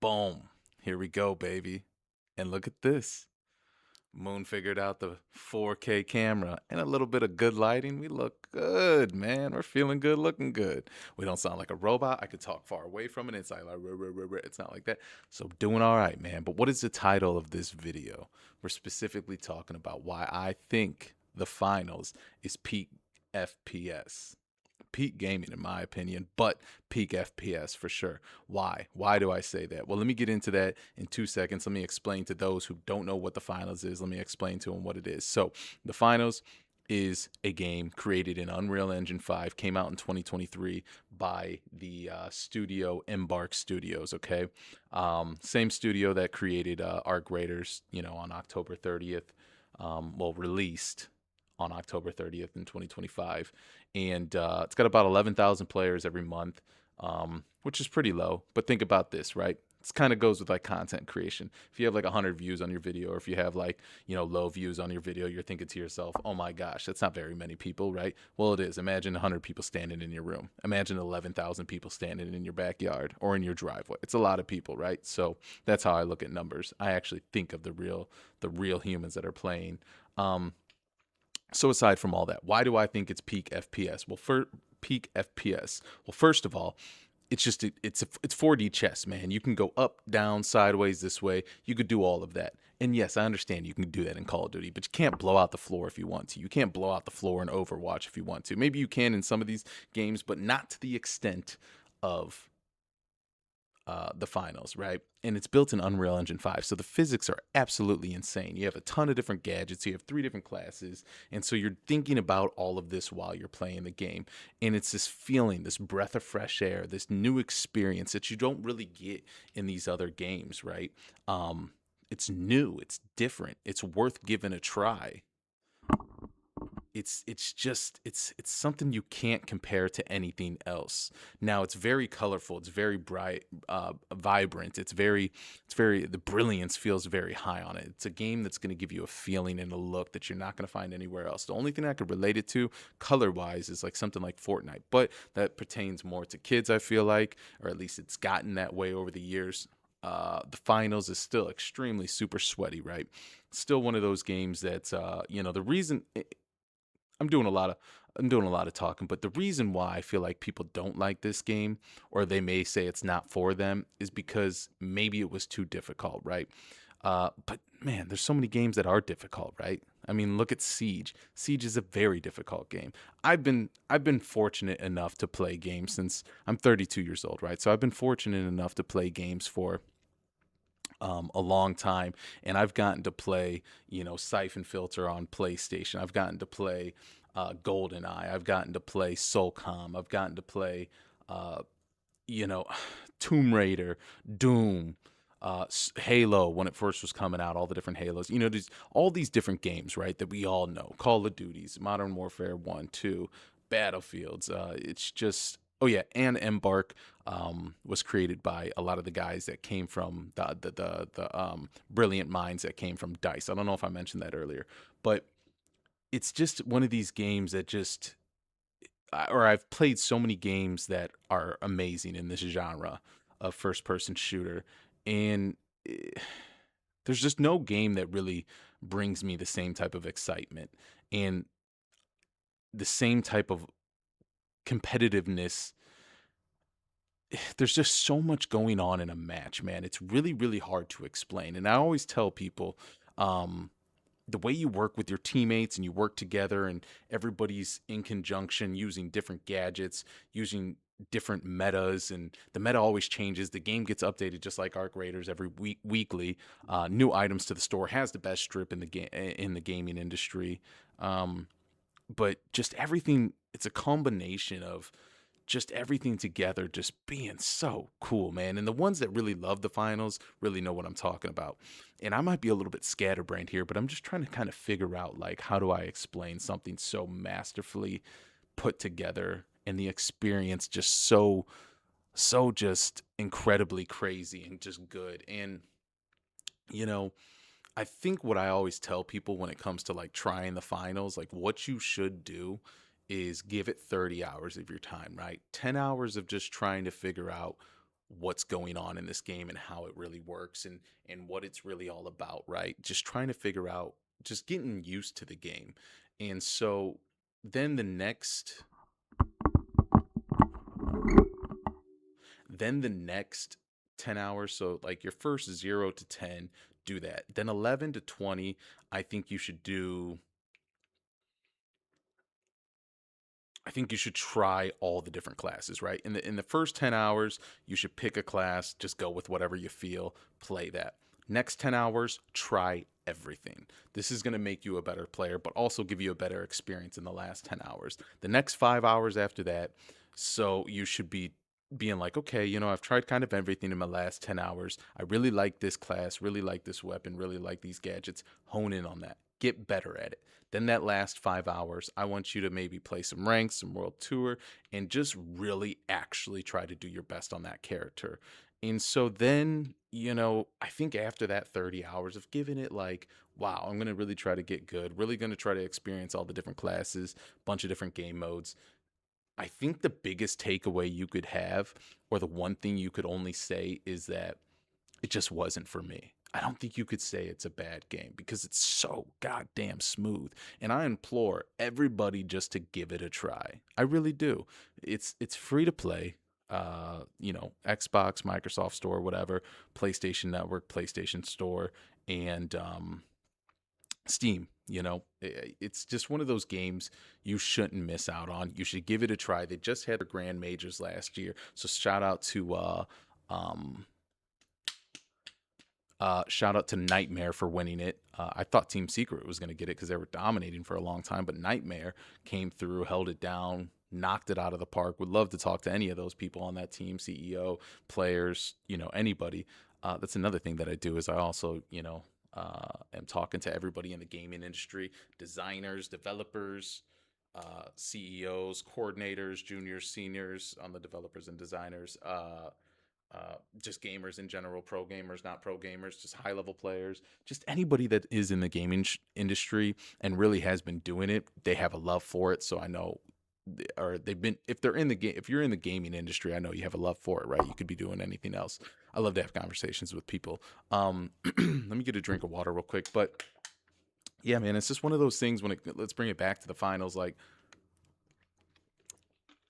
Boom. Here we go, baby. And look at this. Moon figured out the 4K camera and a little bit of good lighting. We look good, man. We're feeling good, looking good. We don't sound like a robot. I could talk far away from it. It's like, it's not like that. So, doing all right, man. But what is the title of this video? We're specifically talking about why I think the finals is peak FPS. Peak gaming, in my opinion, but peak FPS for sure. Why? Why do I say that? Well, let me get into that in 2 seconds. Let me explain to those who don't know what the finals is. Let me explain to them what it is. So, the finals is a game created in Unreal Engine 5, came out in 2023 by the studio Embark Studios. Okay, same studio that created Arc Raiders. On October 30th. Released on October 30th in 2025. And it's got about 11,000 players every month, which is pretty low. But think about this, right? It kind of goes with like content creation. If you have like 100 views on your video, or if you have like, low views on your video, you're thinking to yourself, oh my gosh, that's not very many people, right? Well, it is. Imagine 100 people standing in your room. Imagine 11,000 people standing in your backyard or in your driveway. It's a lot of people, right? So that's how I look at numbers. I actually think of the real humans that are playing. So aside from all that, why do I think it's peak FPS? Well, for peak FPS, well, first of all, it's 4D chess, man. You can go up, down, sideways, this way. You could do all of that. And yes, I understand you can do that in Call of Duty, but you can't blow out the floor if you want to. You can't blow out the floor in Overwatch if you want to. Maybe you can in some of these games, but not to the extent of the finals, right? And it's built in Unreal Engine 5. So the physics are absolutely insane. You have a ton of different gadgets, you have 3 different classes. And so you're thinking about all of this while you're playing the game. And it's this feeling, this breath of fresh air, this new experience that you don't really get in these other games, right? It's new, it's different, it's worth giving a try. It's something you can't compare to anything else. Now it's very colorful, it's very bright, vibrant, it's very the brilliance feels very high on it. It's a game that's going to give you a feeling and a look that you're not going to find anywhere else. The only thing I could relate it to color wise is like something like Fortnite, but that pertains more to kids, I feel like, or at least it's gotten that way over the years. The finals is still extremely super sweaty, right? Still one of those games that the reason I'm doing a lot of I'm doing a lot of talking, but the reason why I feel like people don't like this game, or they may say it's not for them, is because maybe it was too difficult, right? But man, there's so many games that are difficult, right? I mean, look at Siege. Siege is a very difficult game. I've been fortunate enough to play games since I'm 32 years old, right? So I've been fortunate enough to play games for a long time, and I've gotten to play, Siphon Filter on PlayStation. I've gotten to play GoldenEye. I've gotten to play Soulcom. I've gotten to play, uh, you know, Tomb Raider, Doom, Halo when it first was coming out. All the different Halos. All these different games, right? That we all know. Call of Duties, Modern Warfare 1, 2, Battlefields. It's just. Oh yeah, and Embark was created by a lot of the guys that came from the brilliant minds that came from Dice. I don't know if I mentioned that earlier, but it's just one of these games that or I've played so many games that are amazing in this genre of first person shooter, and eh, there's just no game that really brings me the same type of excitement and the same type of competitiveness. There's just so much going on in a match, man. It's really, really hard to explain. And I always tell people, um, the way you work with your teammates and you work together and everybody's in conjunction using different gadgets, using different metas, and the meta always changes. The game gets updated just like Arc Raiders every weekly. New items to the store, has the best strip in the game in the gaming industry. Um, but just everything, it's a combination of just everything together just being so cool, man. And the ones that really love the finals really know what I'm talking about. And I might be a little bit scatterbrained here, but I'm just trying to kind of figure out, like, how do I explain something so masterfully put together and the experience just so just incredibly crazy and just good. And you know I think what I always tell people when it comes to like trying the finals, like what you should do is give it 30 hours of your time, right? 10 hours of just trying to figure out what's going on in this game and how it really works and what it's really all about, right? Just trying to figure out, just getting used to the game. And so then the next 10 hours, so like your first 0 to 10, do that. Then 11 to 20, I think you should do I think you should try all the different classes, right? In the first 10 hours, you should pick a class, just go with whatever you feel, play that. Next 10 hours, try everything. This is going to make you a better player, but also give you a better experience in the last 10 hours. The next 5 hours after that, so you should be being like, okay, I've tried kind of everything in my last 10 hours. I really like this class, really like this weapon, really like these gadgets. Hone in on that. Get better at it. Then that last 5 hours, I want you to maybe play some ranks, some world tour, and just really actually try to do your best on that character. And so then, I think after that 30 hours of giving it like, wow, I'm going to really try to get good, really going to try to experience all the different classes, bunch of different game modes. I think the biggest takeaway you could have, or the one thing you could only say, is that it just wasn't for me. I don't think you could say it's a bad game because it's so goddamn smooth. And I implore everybody just to give it a try. I really do. It's free to play. Xbox, Microsoft Store, whatever, PlayStation Network, PlayStation Store, and Steam. It's just one of those games you shouldn't miss out on. You should give it a try. They just had their grand majors last year, so um, shout out to Nightmare for winning it. I thought Team Secret was going to get it because they were dominating for a long time, but Nightmare came through, held it down, knocked it out of the park. Would love to talk to any of those people on that team, CEO, players, anybody. That's another thing that I do is I also, am talking to everybody in the gaming industry, designers, developers, CEOs, coordinators, juniors, seniors on the developers and designers. Just gamers in general, pro gamers, not pro gamers, just high level players, just anybody that is in the gaming industry and really has been doing it. They have a love for it. So I know, or they've been, if they're in the game, if you're in the gaming industry, I know you have a love for it, right? You could be doing anything else. I love to have conversations with people. Let me get a drink of water real quick. But yeah, man, it's just one of those things let's bring it back to the finals. Like,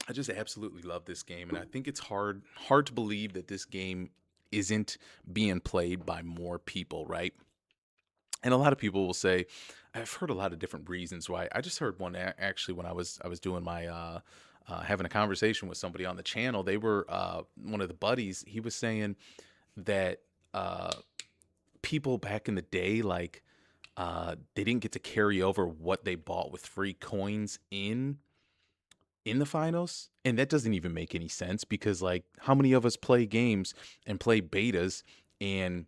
I just absolutely love this game, and I think it's hard to believe that this game isn't being played by more people, right? And a lot of people will say, I've heard a lot of different reasons why. I just heard one actually when I was doing my having a conversation with somebody on the channel. They were one of the buddies. He was saying that uh, people back in the day, like they didn't get to carry over what they bought with free coins in the finals, and that doesn't even make any sense because like how many of us play games and play betas, and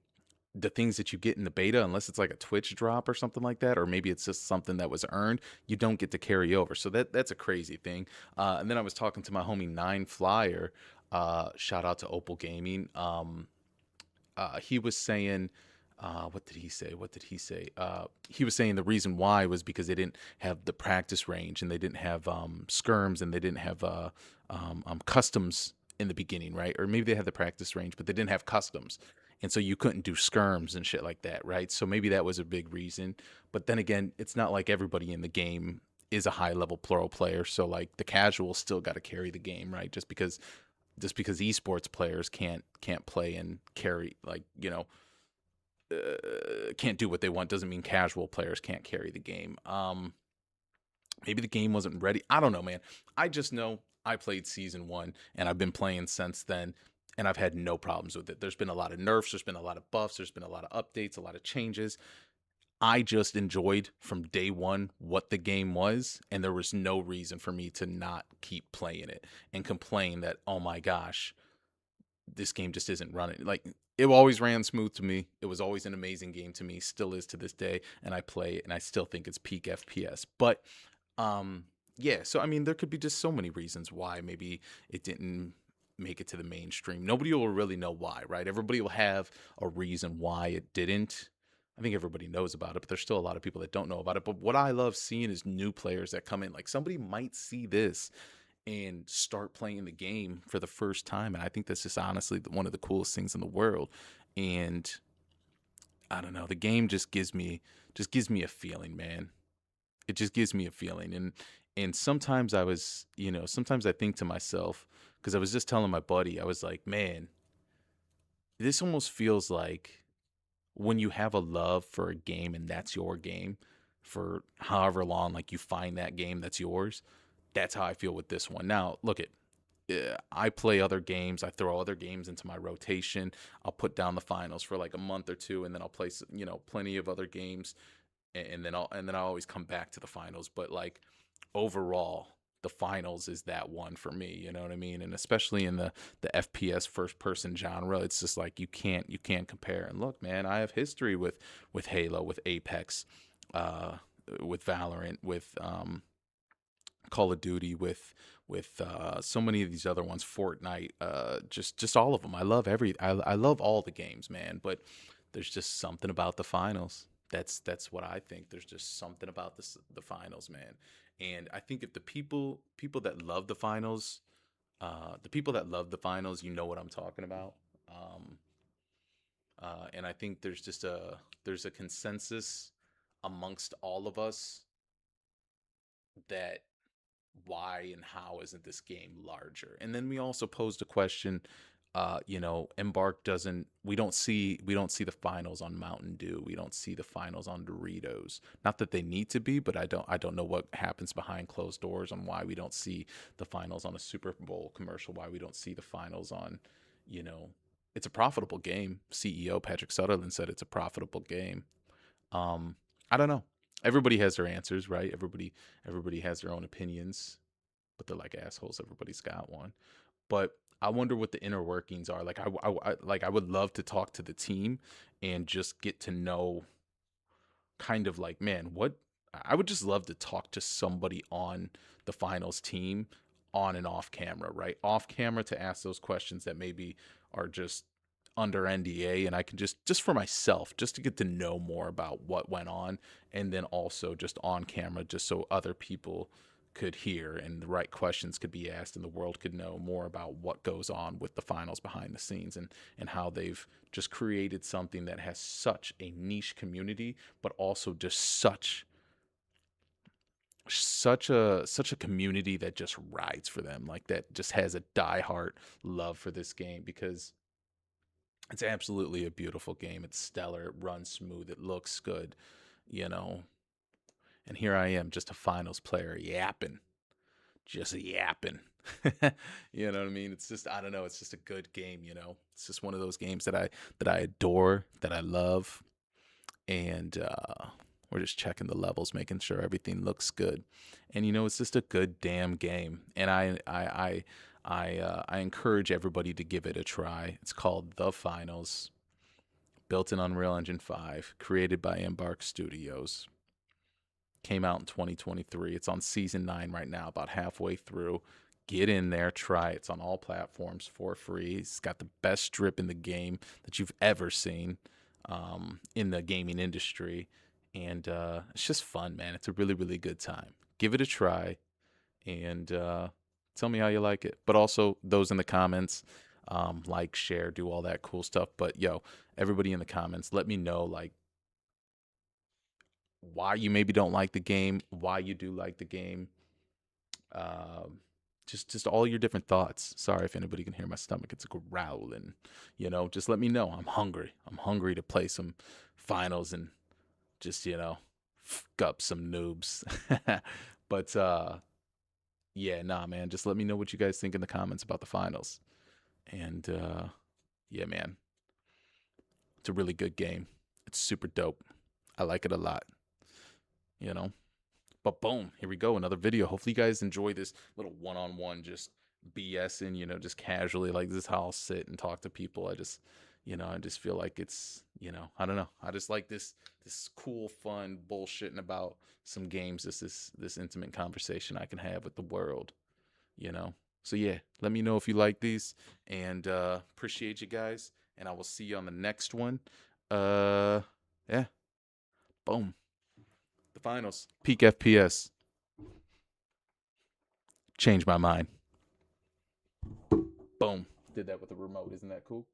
the things that you get in the beta, unless it's like a Twitch drop or something like that, or maybe it's just something that was earned, you don't get to carry over. So that's a crazy thing. And then I was talking to my homie Nine Flyer, shout out to Opal Gaming. He was saying, what did he say? He was saying the reason why was because they didn't have the practice range, and they didn't have skirms, and they didn't have customs in the beginning, right? Or maybe they had the practice range, but they didn't have customs. And so you couldn't do skirms and shit like that, right? So maybe that was a big reason. But then again, it's not like everybody in the game is a high level pro player. So like the casuals still got to carry the game, right? Just because esports players can't play and carry, like, can't do what they want, doesn't mean casual players can't carry the game. Maybe the game wasn't ready. I don't know, man. I just know I played season one and I've been playing since then, and I've had no problems with it. There's been a lot of nerfs, there's been a lot of buffs, there's been a lot of updates, a lot of changes. I just enjoyed from day one what the game was, and there was no reason for me to not keep playing it and complain that, oh my gosh, this game just isn't running. Like, it always ran smooth to me. It was always an amazing game to me, still is to this day, and I play it and I still think it's peak FPS. But yeah, so I mean there could be just so many reasons why maybe it didn't make it to the mainstream. Nobody will really know why, right? Everybody will have a reason why it didn't. I think everybody knows about it, but there's still a lot of people that don't know about it. But what I love seeing is new players that come in. Like, somebody might see this and start playing the game for the first time. And I think that's just honestly one of the coolest things in the world. And I don't know, the game just gives me a feeling, man. It just gives me a feeling. And sometimes sometimes I think to myself, because I was just telling my buddy, I was like, man, this almost feels like when you have a love for a game and that's your game for however long, like you find that game that's yours. That's how I feel with this one. Now, look at I play other games. I throw other games into my rotation. I'll put down the finals for like a month or two, and then I'll play plenty of other games, and then I'll always come back to the finals. But like overall, the finals is that one for me. You know what I mean? And especially in the FPS first person genre, it's just like you can't compare. And look, man, I have history with Halo, with Apex, uh, with Valorant, with Call of Duty, with so many of these other ones, Fortnite, just all of them. I love all the games, man. But there's just something about the finals. That's what I think. There's just something about the finals, man. And I think if the people that love the people that love the finals, you know what I'm talking about. Um, and I think there's a consensus amongst all of us that why and how isn't this game larger? And then we also posed a question. Embark doesn't. We don't see the finals on Mountain Dew. We don't see the finals on Doritos. Not that they need to be, but I don't know what happens behind closed doors on why we don't see the finals on a Super Bowl commercial. Why we don't see the finals on, you know, it's a profitable game. CEO Patrick Sutherland said it's a profitable game. Um, I don't know. Everybody has their answers, right? Everybody has their own opinions, but they're like assholes. Everybody's got one. But I wonder what the inner workings are. Like I would love to talk to the team and just get to know kind of like, man, what I would just love to talk to somebody on the finals team on and off camera, right? Off camera to ask those questions that maybe are just under NDA, and I can just for myself, just to get to know more about what went on, and then also just on camera just so other people could hear and the right questions could be asked and the world could know more about what goes on with the finals behind the scenes, and how they've just created something that has such a niche community, but also just such a community that just rides for them, like that just has a diehard love for this game, because it's absolutely a beautiful game. It's stellar. It runs smooth. It looks good, you know. And here I am, just a finals player, yapping, just yapping. You know what I mean? It's just, I don't know. It's just a good game. It's just one of those games that I adore, that I love, and we're just checking the levels, making sure everything looks good. And it's just a good damn game. And I encourage everybody to give it a try. It's called The Finals, built in Unreal Engine 5, created by Embark Studios. Came out in 2023. It's on season 9 right now, about halfway through. Get in there, try it. It's on all platforms for free. It's got the best strip in the game that you've ever seen, in the gaming industry. And it's just fun, man. It's a really, really good time. Give it a try, and tell me how you like it. But also, those in the comments, like, share, do all that cool stuff. But yo, everybody in the comments, let me know, like, why you maybe don't like the game, why you do like the game. Um, just all your different thoughts. Sorry if anybody can hear my stomach; it's growling. Just let me know. I'm hungry. I'm hungry to play some finals and just fuck up some noobs. But yeah, nah, man. Just let me know what you guys think in the comments about the finals. And yeah, man, it's a really good game. It's super dope. I like it a lot. You know. But boom, here we go, another video. Hopefully you guys enjoy this little one-on-one, just BSing, just casually. Like, this is how I'll sit and talk to people. I just feel like it's, I don't know. I just like this cool, fun bullshitting about some games. This intimate conversation I can have with the world, you know. So yeah, let me know if you like these, and appreciate you guys, and I will see you on the next one. Yeah, boom. The finals. Peak FPS. Change my mind. Boom. Did that with the remote. Isn't that cool?